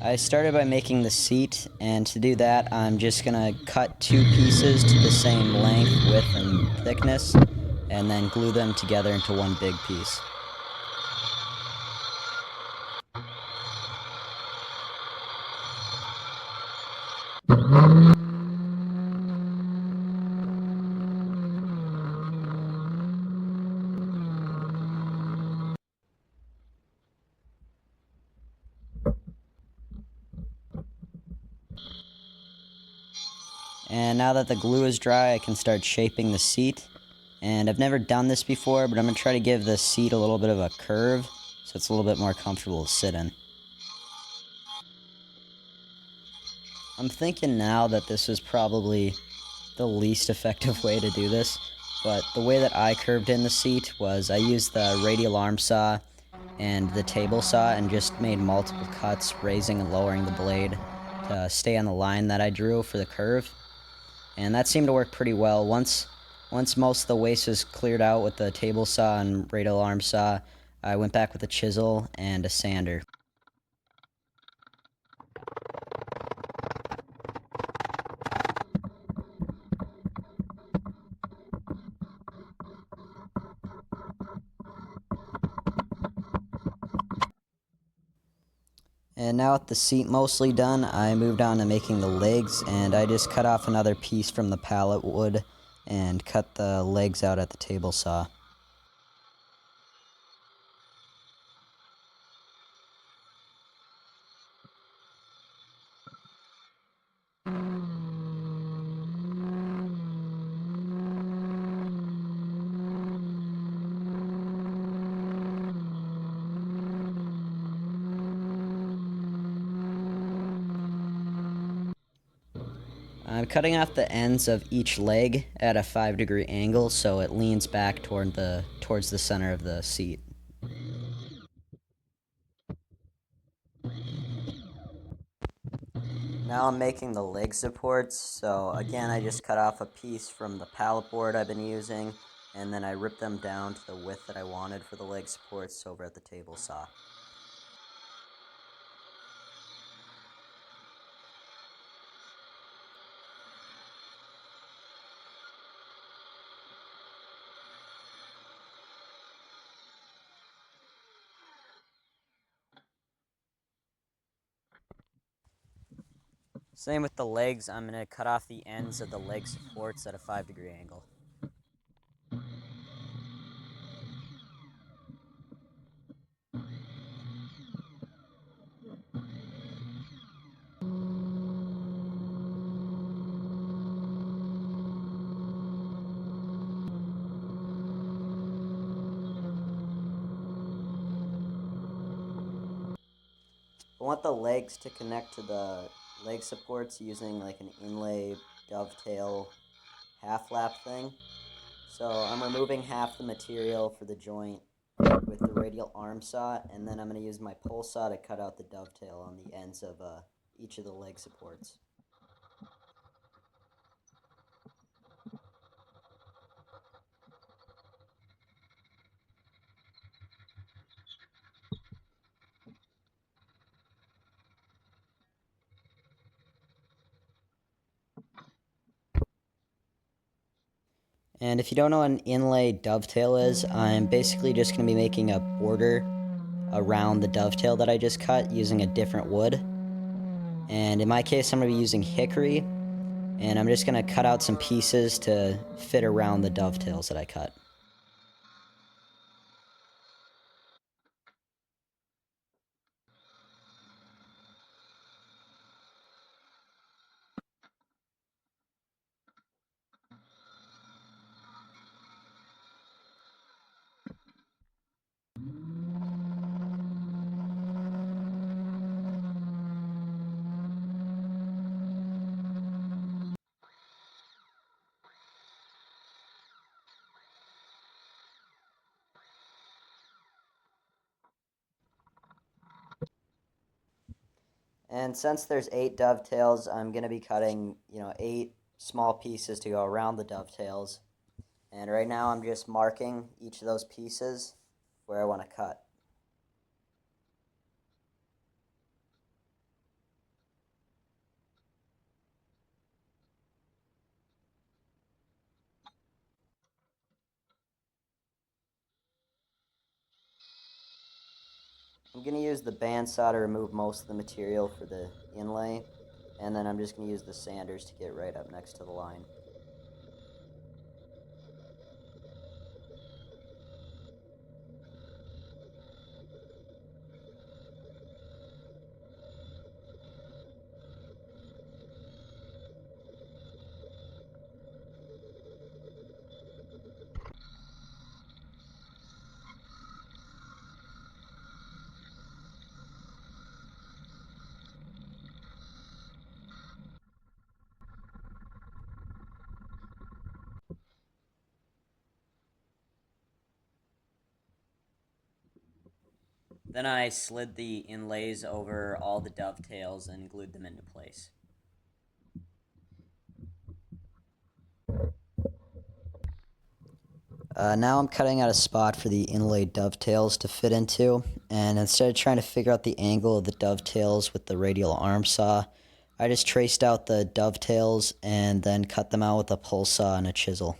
I started by making the seat, and to do that I'm just gonna cut two pieces to the same length, width, and thickness, and then glue them together into one big piece. And now that the glue is dry, I can start shaping the seat. And I've never done this before, but I'm going to try to give the seat a little bit of a curve, so it's a little bit more comfortable to sit in. I'm thinking now that this is probably the least effective way to do this, but the way that I curved in the seat was I used the radial arm saw and the table saw and just made multiple cuts, raising and lowering the blade to stay on the line that I drew for the curve. And that seemed to work pretty well. Once most of the waste was cleared out with the table saw and radial arm saw, I went back with a chisel and a sander. And now with the seat mostly done, I moved on to making the legs, and I just cut off another piece from the pallet wood and cut the legs out at the table saw. I'm cutting off the ends of each leg at a 5-degree angle so it leans back towards the center of the seat. Now I'm making the leg supports, so again I just cut off a piece from the pallet board I've been using, and then I ripped them down to the width that I wanted for the leg supports over at the table saw. Same with the legs, I'm going to cut off the ends of the leg supports at a 5-degree angle. I want the legs to connect to the leg supports using like an inlay dovetail half lap thing. So I'm removing half the material for the joint with the radial arm saw, and then I'm going to use my pole saw to cut out the dovetail on the ends of each of the leg supports. And if you don't know what an inlay dovetail is, I'm basically just going to be making a border around the dovetail that I just cut using a different wood. And in my case, I'm going to be using hickory, and I'm just going to cut out some pieces to fit around the dovetails that I cut. And since there's 8 dovetails, I'm going to be cutting, 8 small pieces to go around the dovetails. And right now I'm just marking each of those pieces where I want to cut. I'm going to use the bandsaw to remove most of the material for the inlay, and then I'm just going to use the sanders to get right up next to the line. Then I slid the inlays over all the dovetails and glued them into place. Now I'm cutting out a spot for the inlaid dovetails to fit into, and instead of trying to figure out the angle of the dovetails with the radial arm saw, I just traced out the dovetails and then cut them out with a pole saw and a chisel.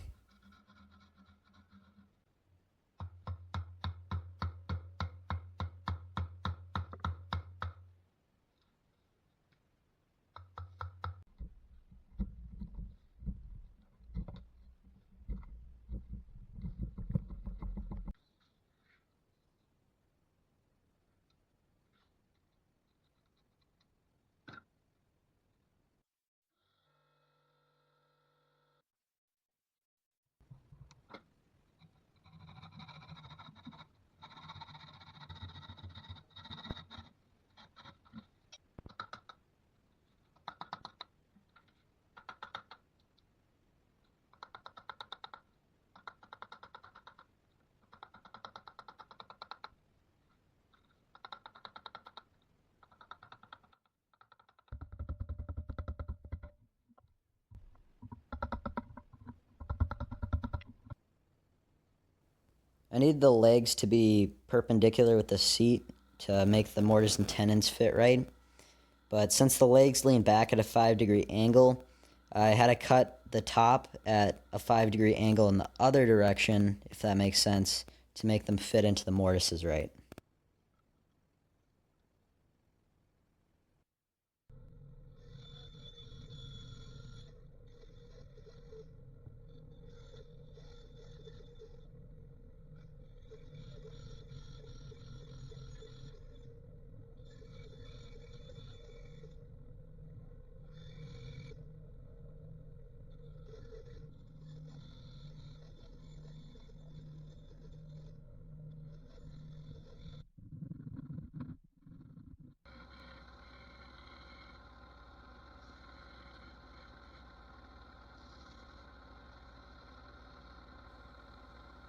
I need the legs to be perpendicular with the seat to make the mortise and tenons fit right. But since the legs lean back at a 5-degree angle, I had to cut the top at a 5-degree angle in the other direction, if that makes sense, to make them fit into the mortises right.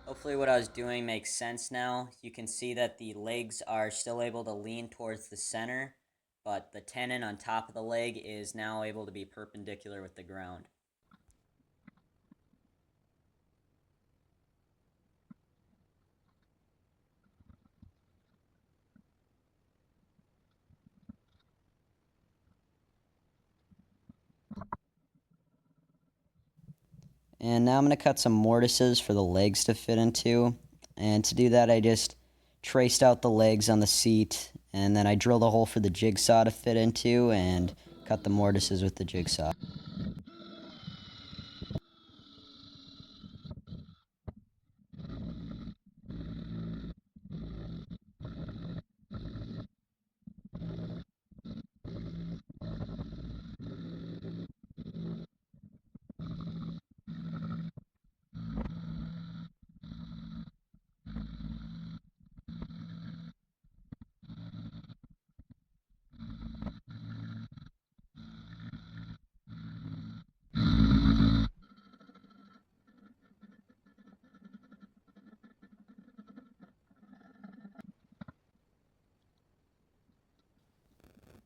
Hopefully what I was doing makes sense now. You can see that the legs are still able to lean towards the center, but the tenon on top of the leg is now able to be perpendicular with the ground. And now I'm going to cut some mortises for the legs to fit into. And to do that, I just traced out the legs on the seat, and then I drilled a hole for the jigsaw to fit into and cut the mortises with the jigsaw.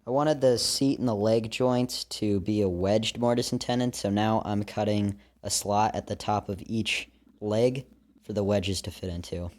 I wanted the seat and the leg joints to be a wedged mortise and tenon, so now I'm cutting a slot at the top of each leg for the wedges to fit into.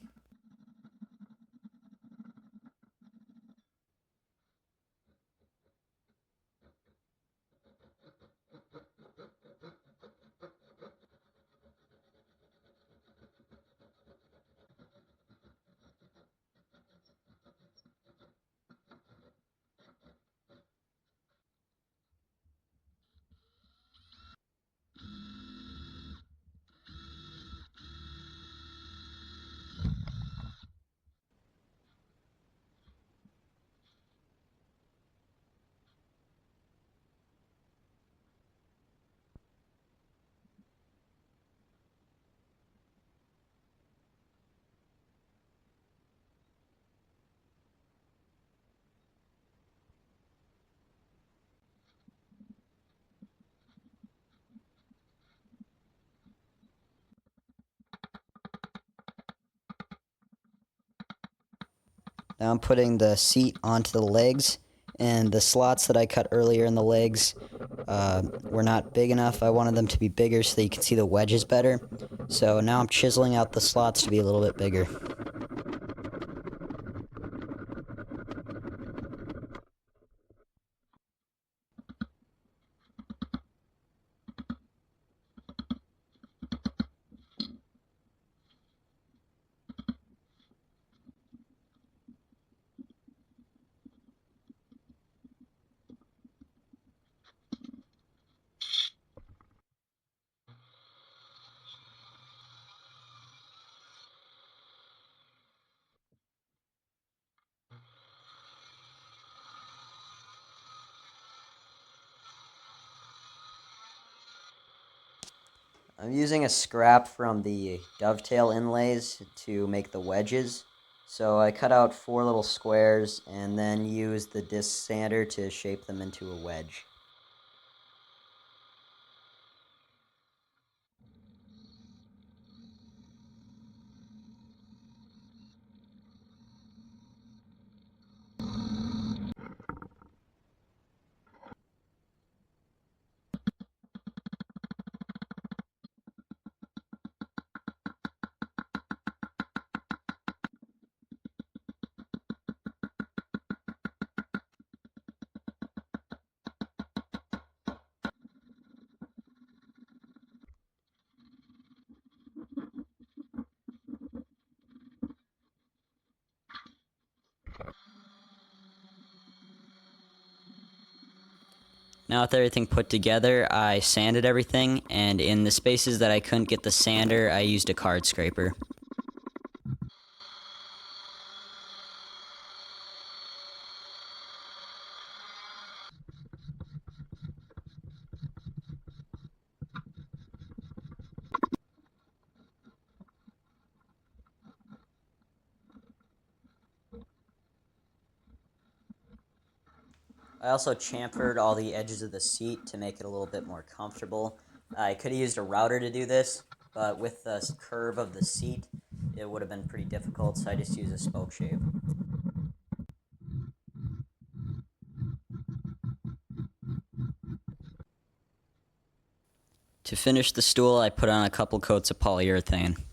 Now I'm putting the seat onto the legs, and the slots that I cut earlier in the legs were not big enough. I wanted them to be bigger so that you can see the wedges better. So now I'm chiseling out the slots to be a little bit bigger. I'm using a scrap from the dovetail inlays to make the wedges. So I cut out 4 little squares and then used the disc sander to shape them into a wedge. Now with everything put together, I sanded everything, and in the spaces that I couldn't get the sander, I used a card scraper. I also chamfered all the edges of the seat to make it a little bit more comfortable. I could have used a router to do this, but with the curve of the seat, it would have been pretty difficult, so I just used a spoke shave. To finish the stool, I put on a couple coats of polyurethane.